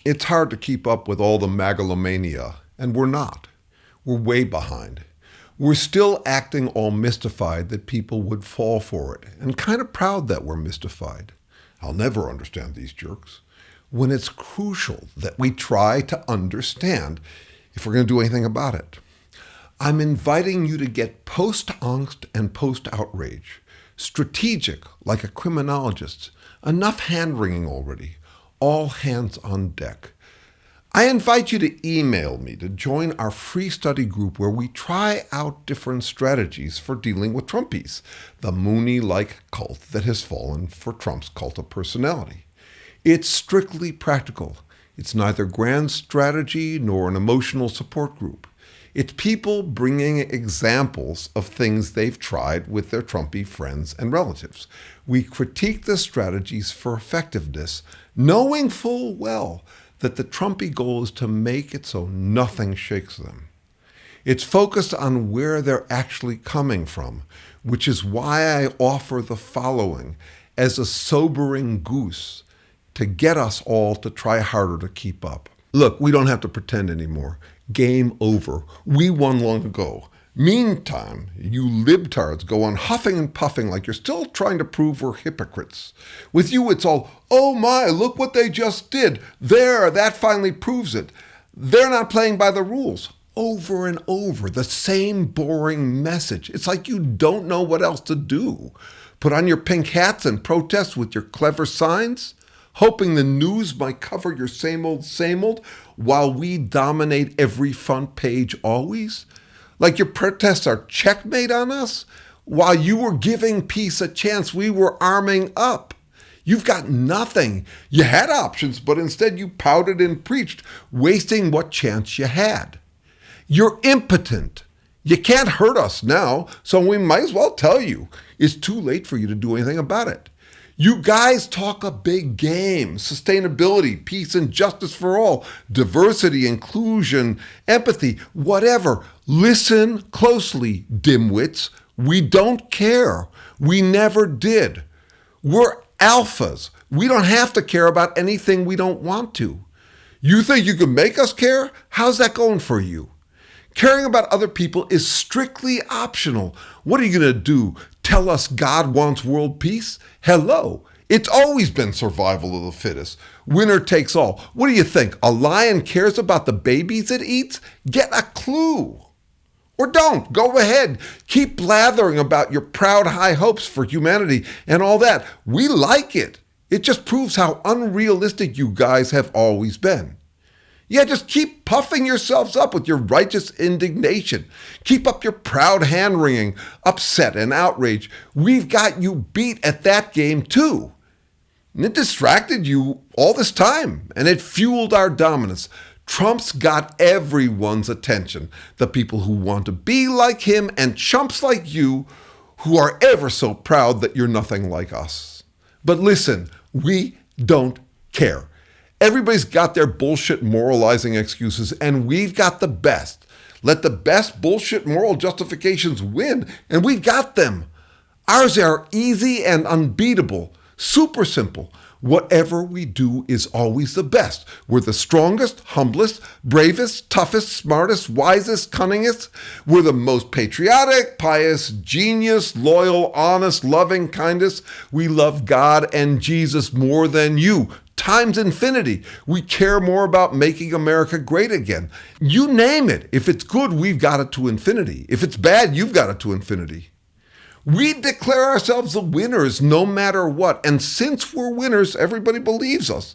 It's hard to keep up with all the MAGAlomania, and we're not. We're way behind. We're still acting all mystified that people would fall for it, and kind of proud that we're mystified. I'll never understand these jerks. When it's crucial that we try to understand if we're going to do anything about it. I'm inviting you to get post-angst and post-outrage. Strategic, like a criminologist. Enough hand-wringing already. All hands on deck. I invite you to email me to join our free study group where we try out different strategies for dealing with Trumpies, the Mooney-like cult that has fallen for Trump's cult of personality. It's strictly practical. It's neither grand strategy nor an emotional support group. It's people bringing examples of things they've tried with their Trumpy friends and relatives. We critique the strategies for effectiveness, knowing full well that the Trumpy goal is to make it so nothing shakes them. It's focused on where they're actually coming from, which is why I offer the following as a sobering goose to get us all to try harder to keep up. Look, we don't have to pretend anymore. Game over. We won long ago. Meantime, you libtards go on huffing and puffing like you're still trying to prove we're hypocrites. With you, it's all, oh my, look what they just did. There, that finally proves it. They're not playing by the rules. Over and over, the same boring message. It's like you don't know what else to do. Put on your pink hats and protest with your clever signs, hoping the news might cover your same old, while we dominate every front page always? Like your protests are checkmate on us? While you were giving peace a chance, we were arming up. You've got nothing. You had options, but instead you pouted and preached, wasting what chance you had. You're impotent. You can't hurt us now, so we might as well tell you. It's too late for you to do anything about it. You guys talk a big game, sustainability, peace and justice for all, diversity, inclusion, empathy, whatever. Listen closely, dimwits. We don't care. We never did. We're alphas. We don't have to care about anything we don't want to. You think you can make us care? How's that going for you? Caring about other people is strictly optional. What are you going to do? Tell us God wants world peace? Hello. It's always been survival of the fittest. Winner takes all. What do you think? A lion cares about the babies it eats? Get a clue. Or don't. Go ahead. Keep blathering about your proud high hopes for humanity and all that. We like it. It just proves how unrealistic you guys have always been. Yeah, just keep puffing yourselves up with your righteous indignation. Keep up your proud hand-wringing, upset and outrage. We've got you beat at that game too. And it distracted you all this time, and it fueled our dominance. Trump's got everyone's attention. The people who want to be like him and chumps like you who are ever so proud that you're nothing like us. But listen, we don't care. Everybody's got their bullshit moralizing excuses, and we've got the best. Let the best bullshit moral justifications win, and we've got them. Ours are easy and unbeatable, super simple. Whatever we do is always the best. We're the strongest, humblest, bravest, toughest, smartest, wisest, cunningest. We're the most patriotic, pious, genius, loyal, honest, loving, kindest. We love God and Jesus more than you. Times infinity. We care more about making America great again. You name it. If it's good, we've got it to infinity. If it's bad, you've got it to infinity. We declare ourselves the winners no matter what. And since we're winners, everybody believes us.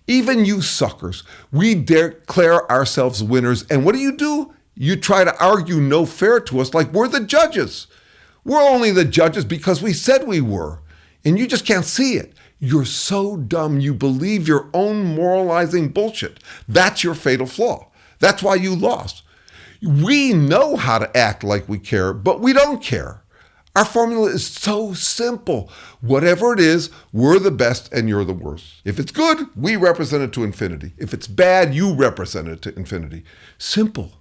Even you suckers. We declare ourselves winners. And what do? You try to argue no fair to us like we're the judges. We're only the judges because we said we were. And you just can't see it. You're so dumb you believe your own moralizing bullshit. That's your fatal flaw. That's why you lost. We know how to act like we care, but we don't care. Our formula is so simple. Whatever it is, we're the best and you're the worst. If it's good, we represent it to infinity. If it's bad, you represent it to infinity. Simple.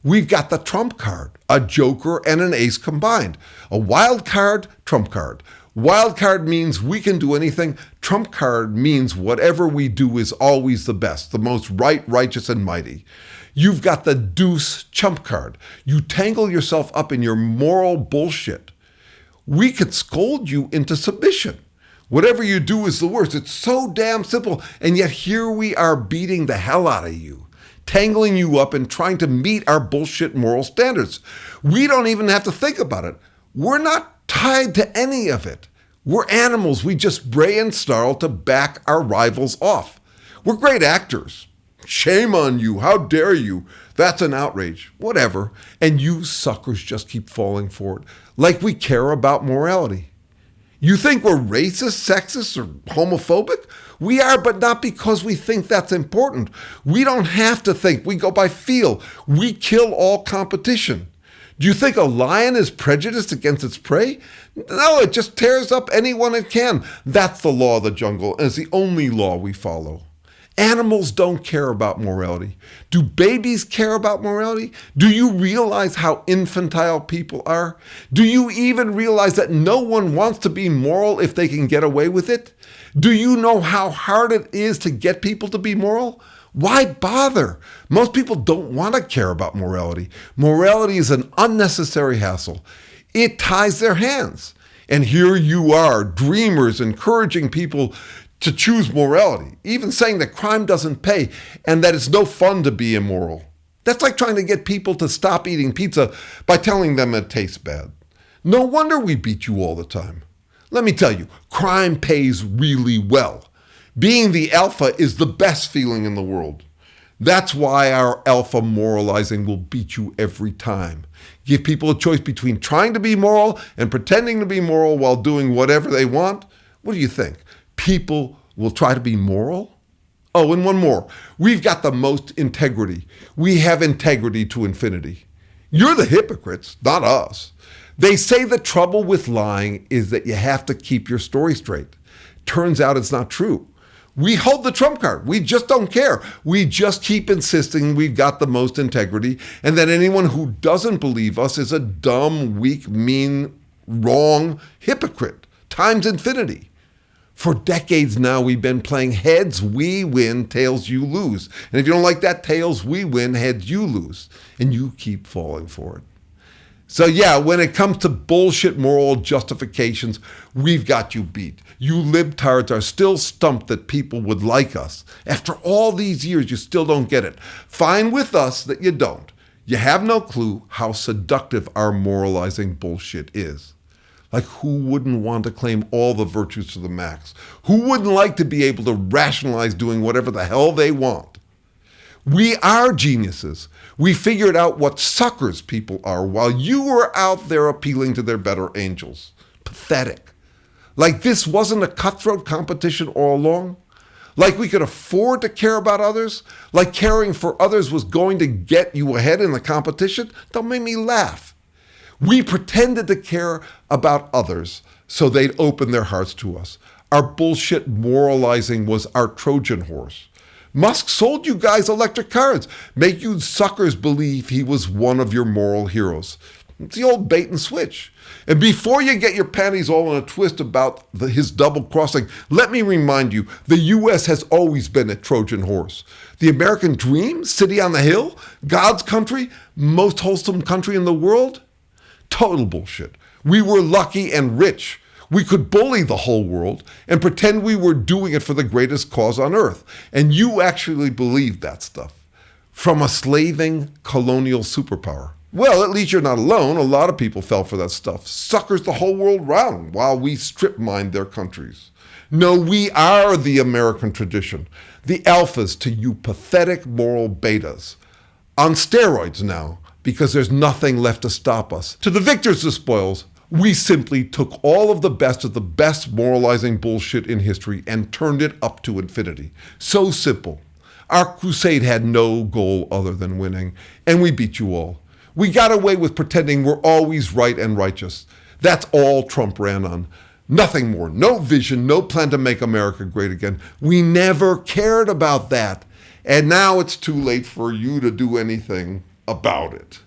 We've got the trump card, a joker and an ace combined. A wild card, trump card. Wildcard means we can do anything. Trump card means whatever we do is always the best, the most right, righteous, and mighty. You've got the deuce chump card. You tangle yourself up in your moral bullshit. We could scold you into submission. Whatever you do is the worst. It's so damn simple. And yet here we are beating the hell out of you, tangling you up and trying to meet our bullshit moral standards. We don't even have to think about it. We're not tied to any of it. We're animals. We just bray and snarl to back our rivals off. We're great actors. Shame on you. How dare you? That's an outrage. Whatever. And you suckers just keep falling for it. Like we care about morality. You think we're racist, sexist, or homophobic? We are, but not because we think that's important. We don't have to think. We go by feel. We kill all competition. Do you think a lion is prejudiced against its prey? No, it just tears up anyone it can. That's the law of the jungle, and it's the only law we follow. Animals don't care about morality. Do babies care about morality? Do you realize how infantile people are? Do you even realize that no one wants to be moral if they can get away with it? Do you know how hard it is to get people to be moral? Why bother? Most people don't want to care about morality. Morality is an unnecessary hassle. It ties their hands. And here you are, dreamers, encouraging people to choose morality, even saying that crime doesn't pay and that it's no fun to be immoral. That's like trying to get people to stop eating pizza by telling them it tastes bad. No wonder we beat you all the time. Let me tell you, crime pays really well. Being the alpha is the best feeling in the world. That's why our alpha moralizing will beat you every time. Give people a choice between trying to be moral and pretending to be moral while doing whatever they want. What do you think? People will try to be moral? Oh, and one more. We've got the most integrity. We have integrity to infinity. You're the hypocrites, not us. They say the trouble with lying is that you have to keep your story straight. Turns out it's not true. We hold the trump card. We just don't care. We just keep insisting we've got the most integrity and that anyone who doesn't believe us is a dumb, weak, mean, wrong hypocrite times infinity. For decades now, we've been playing heads, we win, tails, you lose. And if you don't like that, tails, we win, heads, you lose. And you keep falling for it. So yeah, when it comes to bullshit moral justifications, we've got you beat. You libtards are still stumped that people would like us. After all these years, you still don't get it. Fine with us that you don't. You have no clue how seductive our moralizing bullshit is. Like, who wouldn't want to claim all the virtues to the max? Who wouldn't like to be able to rationalize doing whatever the hell they want? We are geniuses. We figured out what suckers people are while you were out there appealing to their better angels. Pathetic. Like this wasn't a cutthroat competition all along? Like we could afford to care about others? Like caring for others was going to get you ahead in the competition? Don't make me laugh. We pretended to care about others so they'd open their hearts to us. Our bullshit moralizing was our Trojan horse. Musk sold you guys electric cars, make you suckers believe he was one of your moral heroes. It's the old bait and switch. And before you get your panties all in a twist about his double crossing, let me remind you, the U.S. has always been a Trojan horse. The American dream, city on the hill, God's country, most wholesome country in the world, total bullshit. We were lucky and rich. We could bully the whole world and pretend we were doing it for the greatest cause on earth. And you actually believed that stuff. From a slaving colonial superpower. Well, at least you're not alone. A lot of people fell for that stuff. Suckers the whole world round while we strip mined their countries. No, we are the American tradition. The alphas to you pathetic moral betas. On steroids now, because there's nothing left to stop us. To the victors, the spoils. We simply took all of the best moralizing bullshit in history and turned it up to infinity. So simple. Our crusade had no goal other than winning, and we beat you all. We got away with pretending we're always right and righteous. That's all Trump ran on. Nothing more. No vision, no plan to make America great again. We never cared about that. And now it's too late for you to do anything about it.